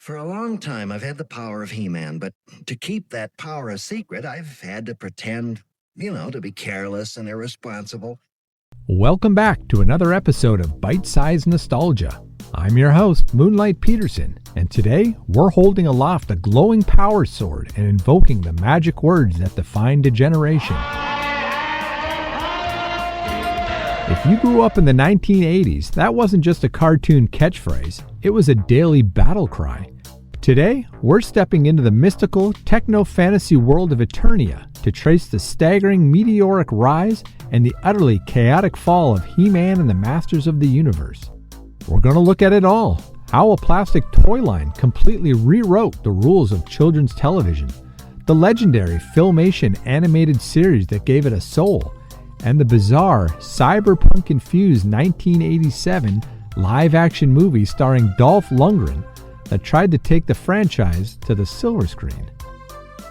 For a long time, I've had the power of He-Man, but to keep that power a secret, I've had to pretend, to be careless and irresponsible. Welcome back to another episode of Bite-Sized Nostalgia. I'm your host, Moonlight Peterson, and today we're holding aloft a glowing power sword and invoking the magic words that define degeneration. If you grew up in the 1980s, that wasn't just a cartoon catchphrase, it was a daily battle cry. Today, we're stepping into the mystical, techno-fantasy world of Eternia to trace the staggering meteoric rise and the utterly chaotic fall of He-Man and the Masters of the Universe. We're going to look at it all, how a plastic toy line completely rewrote the rules of children's television, the legendary Filmation animated series that gave it a soul, and the bizarre, cyberpunk-infused 1987 live-action movie starring Dolph Lundgren that tried to take the franchise to the silver screen.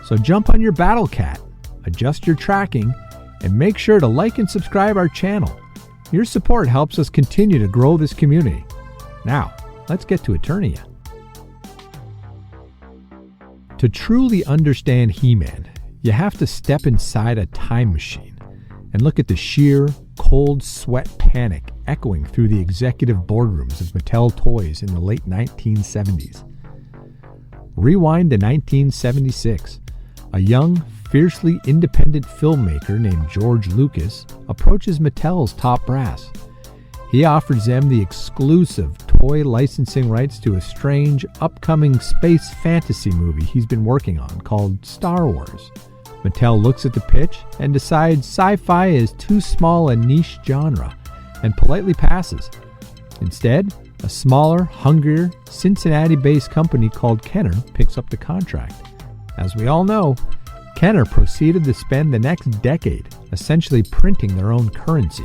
So jump on your battle cat, adjust your tracking, and make sure to like and subscribe our channel. Your support helps us continue to grow this community. Now, let's get to Eternia. To truly understand He-Man, you have to step inside a time machine and look at the sheer, cold sweat panic echoing through the executive boardrooms of Mattel Toys in the late 1970s. Rewind to 1976. A young, fiercely independent filmmaker named George Lucas approaches Mattel's top brass. He offers them the exclusive toy licensing rights to a strange, upcoming space fantasy movie he's been working on called Star Wars. Mattel looks at the pitch and decides sci-fi is too small a niche genre and politely passes. Instead, a smaller, hungrier, Cincinnati-based company called Kenner picks up the contract. As we all know, Kenner proceeded to spend the next decade essentially printing their own currency.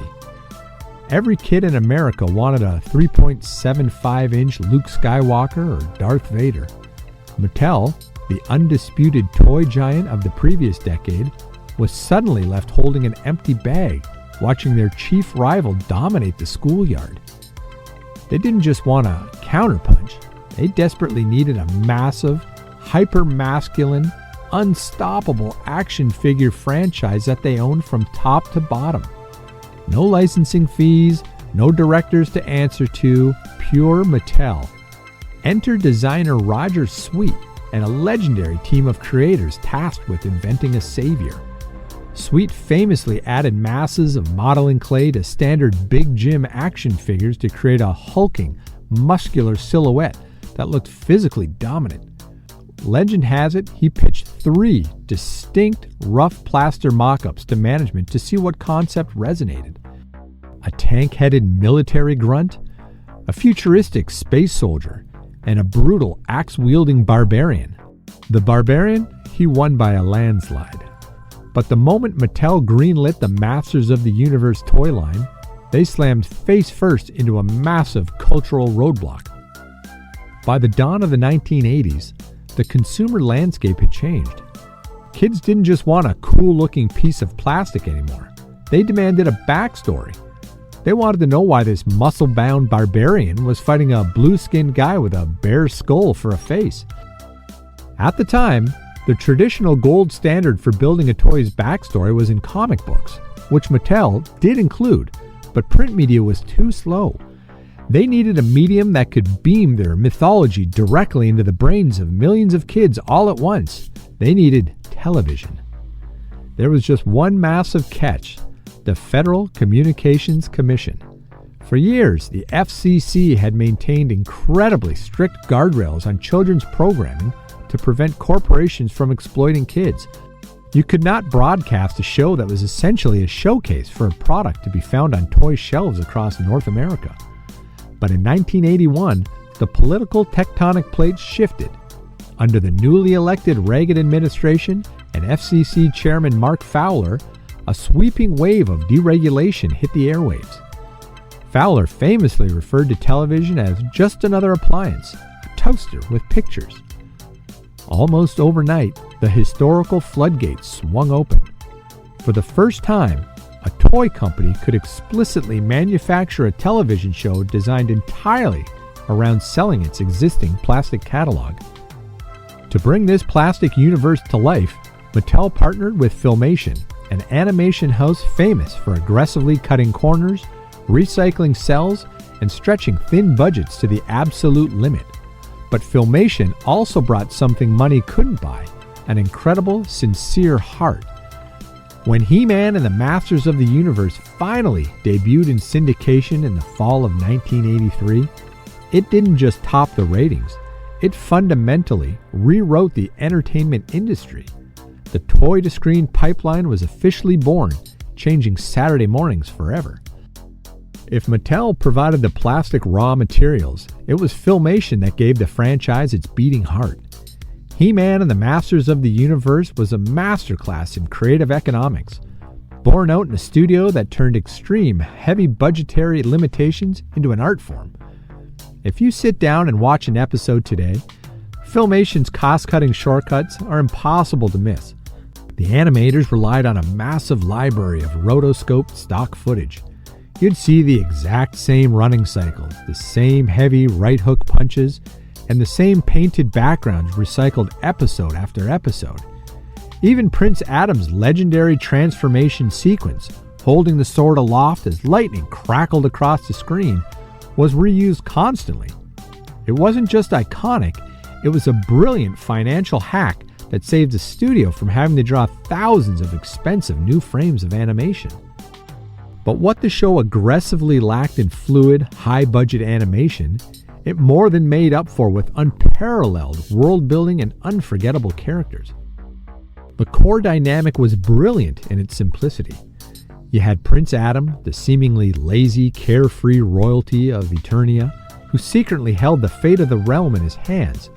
Every kid in America wanted a 3.75-inch Luke Skywalker or Darth Vader. Mattel, the undisputed toy giant of the previous decade, was suddenly left holding an empty bag, watching their chief rival dominate the schoolyard. They didn't just want a counterpunch, they desperately needed a massive, hyper-masculine, unstoppable action figure franchise that they owned from top to bottom. No licensing fees, no directors to answer to, pure Mattel. Enter designer Roger Sweet and a legendary team of creators tasked with inventing a savior. Sweet famously added masses of modeling clay to standard Big Jim action figures to create a hulking, muscular silhouette that looked physically dominant. Legend has it he pitched 3 distinct rough plaster mock-ups to management to see what concept resonated. A tank-headed military grunt, a futuristic space soldier, and a brutal axe-wielding barbarian. The barbarian, he won by a landslide. But the moment Mattel greenlit the Masters of the Universe toy line, they slammed face first into a massive cultural roadblock. By the dawn of the 1980s, the consumer landscape had changed. Kids didn't just want a cool-looking piece of plastic anymore. They demanded a backstory. They wanted to know why this muscle-bound barbarian was fighting a blue-skinned guy with a bear skull for a face. At the time, the traditional gold standard for building a toy's backstory was in comic books, which Mattel did include, but print media was too slow. They needed a medium that could beam their mythology directly into the brains of millions of kids all at once. They needed television. There was just one massive catch: the Federal Communications Commission. For years, the FCC had maintained incredibly strict guardrails on children's programming to prevent corporations from exploiting kids. You could not broadcast a show that was essentially a showcase for a product to be found on toy shelves across North America. But in 1981, the political tectonic plates shifted. Under the newly elected Reagan administration and FCC Chairman Mark Fowler, a sweeping wave of deregulation hit the airwaves. Fowler famously referred to television as just another appliance, a toaster with pictures. Almost overnight, the historical floodgates swung open. For the first time, a toy company could explicitly manufacture a television show designed entirely around selling its existing plastic catalog. To bring this plastic universe to life, Mattel partnered with Filmation, an animation house famous for aggressively cutting corners, recycling cells, and stretching thin budgets to the absolute limit. But Filmation also brought something money couldn't buy, an incredible, sincere heart. When He-Man and the Masters of the Universe finally debuted in syndication in the fall of 1983, it didn't just top the ratings, it fundamentally rewrote the entertainment industry. The toy-to-screen pipeline was officially born, changing Saturday mornings forever. If Mattel provided the plastic raw materials, it was Filmation that gave the franchise its beating heart. He-Man and the Masters of the Universe was a masterclass in creative economics, born out in a studio that turned extreme, heavy budgetary limitations into an art form. If you sit down and watch an episode today, Filmation's cost-cutting shortcuts are impossible to miss. The animators relied on a massive library of rotoscoped stock footage. You'd see the exact same running cycles, the same heavy right hook punches, and the same painted backgrounds recycled episode after episode. Even Prince Adam's legendary transformation sequence, holding the sword aloft as lightning crackled across the screen, was reused constantly. It wasn't just iconic, it was a brilliant financial hack that saved the studio from having to draw thousands of expensive new frames of animation. But what the show aggressively lacked in fluid, high-budget animation, it more than made up for with unparalleled world-building and unforgettable characters. The core dynamic was brilliant in its simplicity. You had Prince Adam, the seemingly lazy, carefree royalty of Eternia, who secretly held the fate of the realm in his hands.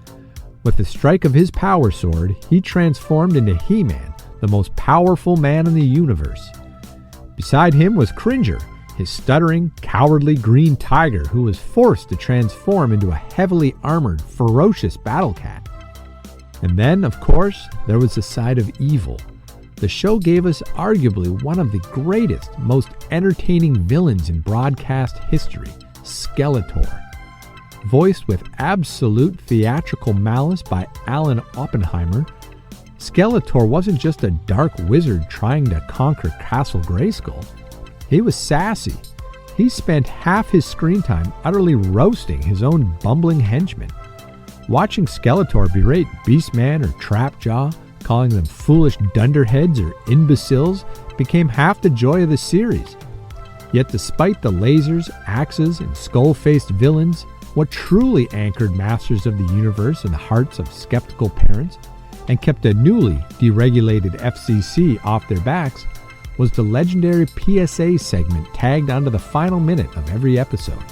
With the strike of his power sword, he transformed into He-Man, the most powerful man in the universe. Beside him was Cringer, his stuttering, cowardly green tiger who was forced to transform into a heavily armored, ferocious battle cat. And then, of course, there was the side of evil. The show gave us arguably one of the greatest, most entertaining villains in broadcast history, Skeletor. Voiced with absolute theatrical malice by Alan Oppenheimer, Skeletor wasn't just a dark wizard trying to conquer Castle Grayskull. He was sassy. He spent half his screen time utterly roasting his own bumbling henchmen. Watching Skeletor berate Beastman or Trapjaw, calling them foolish dunderheads or imbeciles, became half the joy of the series. Yet despite the lasers, axes, and skull-faced villains, what truly anchored Masters of the Universe in the hearts of skeptical parents and kept a newly deregulated FCC off their backs was the legendary PSA segment tagged onto the final minute of every episode.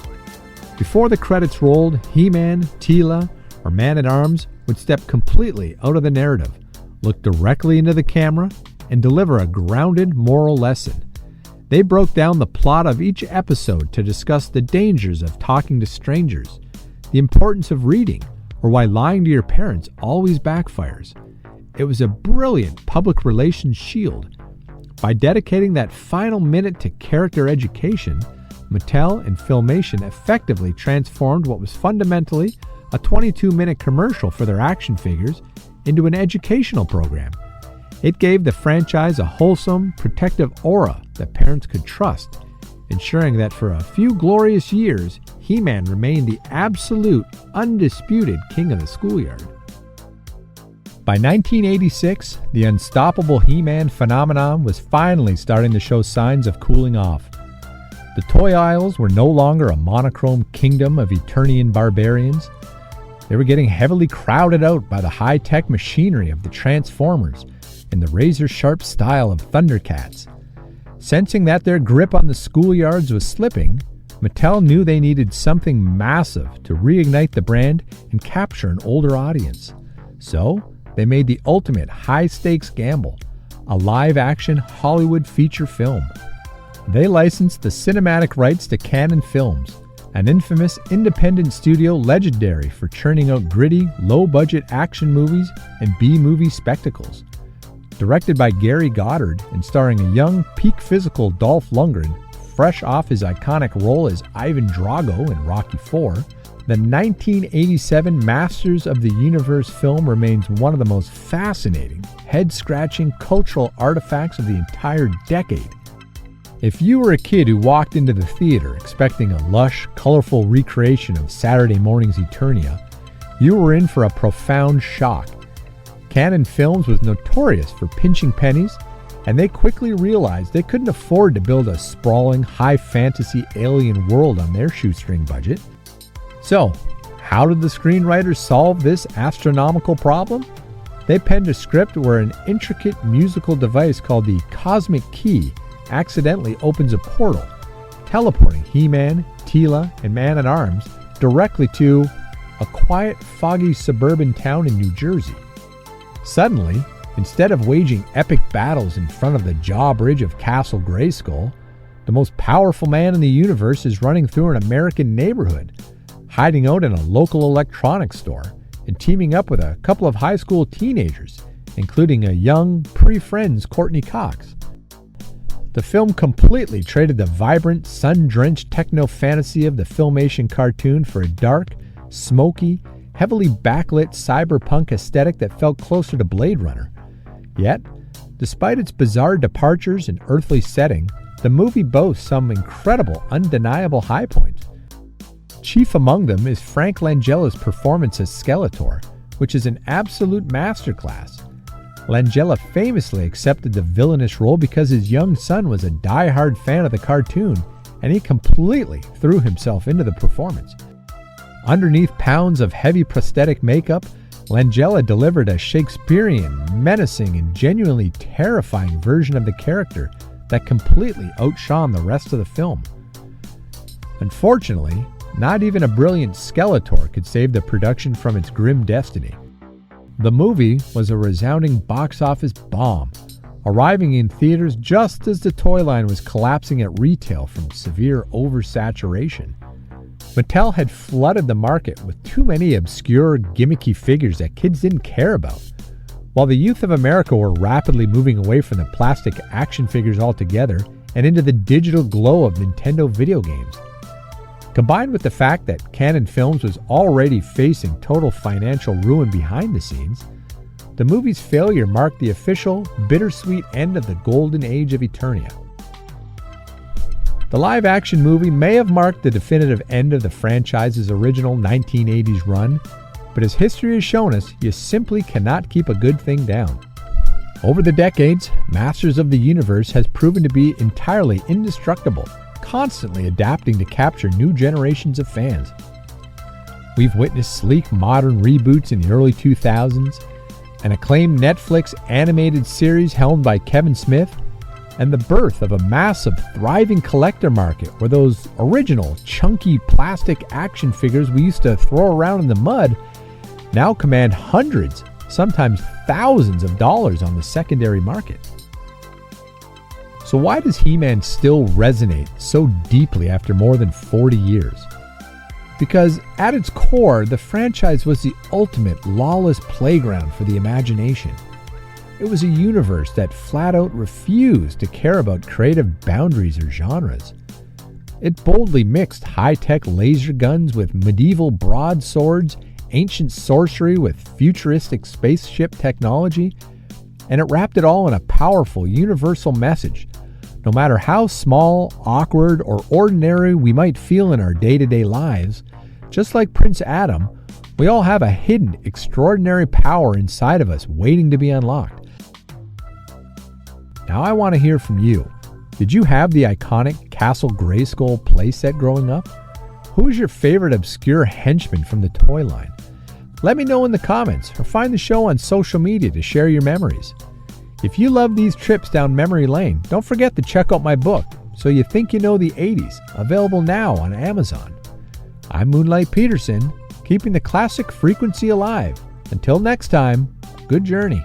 Before the credits rolled, He-Man, Teela, or Man-at-Arms would step completely out of the narrative, look directly into the camera, and deliver a grounded moral lesson. They broke down the plot of each episode to discuss the dangers of talking to strangers, the importance of reading, or why lying to your parents always backfires. It was a brilliant public relations shield. By dedicating that final minute to character education, Mattel and Filmation effectively transformed what was fundamentally a 22-minute commercial for their action figures into an educational program. It gave the franchise a wholesome, protective aura that parents could trust, ensuring that for a few glorious years, He-Man remained the absolute, undisputed king of the schoolyard. By 1986, the unstoppable He-Man phenomenon was finally starting to show signs of cooling off. The toy aisles were no longer a monochrome kingdom of Eternian barbarians. They were getting heavily crowded out by the high-tech machinery of the Transformers and the razor-sharp style of Thundercats. Sensing that their grip on the schoolyards was slipping, Mattel knew they needed something massive to reignite the brand and capture an older audience. So, they made the ultimate high-stakes gamble, a live-action Hollywood feature film. They licensed the cinematic rights to Cannon Films, an infamous independent studio legendary for churning out gritty, low-budget action movies and B-movie spectacles. Directed by Gary Goddard and starring a young, peak physical Dolph Lundgren, fresh off his iconic role as Ivan Drago in Rocky IV, the 1987 Masters of the Universe film remains one of the most fascinating, head-scratching cultural artifacts of the entire decade. If you were a kid who walked into the theater expecting a lush, colorful recreation of Saturday morning's Eternia, you were in for a profound shock. Cannon Films was notorious for pinching pennies, and they quickly realized they couldn't afford to build a sprawling, high-fantasy alien world on their shoestring budget. So, how did the screenwriters solve this astronomical problem? They penned a script where an intricate musical device called the Cosmic Key accidentally opens a portal, teleporting He-Man, Teela, and Man-at-Arms directly to a quiet, foggy suburban town in New Jersey. Suddenly, instead of waging epic battles in front of the drawbridge of Castle Grayskull, the most powerful man in the universe is running through an American neighborhood, hiding out in a local electronics store, and teaming up with a couple of high school teenagers, including a young, pre-Friends Courtney Cox. The film completely traded the vibrant, sun-drenched techno-fantasy of the Filmation cartoon for a dark, smoky, heavily backlit cyberpunk aesthetic that felt closer to Blade Runner. Yet, despite its bizarre departures and earthly setting, the movie boasts some incredible, undeniable high points. Chief among them is Frank Langella's performance as Skeletor, which is an absolute masterclass. Langella famously accepted the villainous role because his young son was a die-hard fan of the cartoon, and he completely threw himself into the performance. Underneath pounds of heavy prosthetic makeup, Langella delivered a Shakespearean, menacing, and genuinely terrifying version of the character that completely outshone the rest of the film. Unfortunately, not even a brilliant Skeletor could save the production from its grim destiny. The movie was a resounding box office bomb, arriving in theaters just as the toy line was collapsing at retail from severe oversaturation. Mattel had flooded the market with too many obscure, gimmicky figures that kids didn't care about, while the youth of America were rapidly moving away from the plastic action figures altogether and into the digital glow of Nintendo video games. Combined with the fact that Cannon Films was already facing total financial ruin behind the scenes, the movie's failure marked the official, bittersweet end of the golden age of Eternia. The live-action movie may have marked the definitive end of the franchise's original 1980s run, but as history has shown us, you simply cannot keep a good thing down. Over the decades, Masters of the Universe has proven to be entirely indestructible, constantly adapting to capture new generations of fans. We've witnessed sleek modern reboots in the early 2000s, an acclaimed Netflix animated series helmed by Kevin Smith, and the birth of a massive, thriving collector market where those original, chunky plastic action figures we used to throw around in the mud now command hundreds, sometimes thousands of dollars on the secondary market. So why does He-Man still resonate so deeply after more than 40 years? Because at its core, the franchise was the ultimate lawless playground for the imagination. It was a universe that flat out refused to care about creative boundaries or genres. It boldly mixed high-tech laser guns with medieval broadswords, ancient sorcery with futuristic spaceship technology, and it wrapped it all in a powerful, universal message. No matter how small, awkward, or ordinary we might feel in our day-to-day lives, just like Prince Adam, we all have a hidden, extraordinary power inside of us waiting to be unlocked. Now I want to hear from you. Did you have the iconic Castle Grayskull playset growing up? Who is your favorite obscure henchman from the toy line? Let me know in the comments or find the show on social media to share your memories. If you love these trips down memory lane, don't forget to check out my book, So You Think You Know the 80s, available now on Amazon. I'm Moonlight Peterson, keeping the classic frequency alive. Until next time, good journey.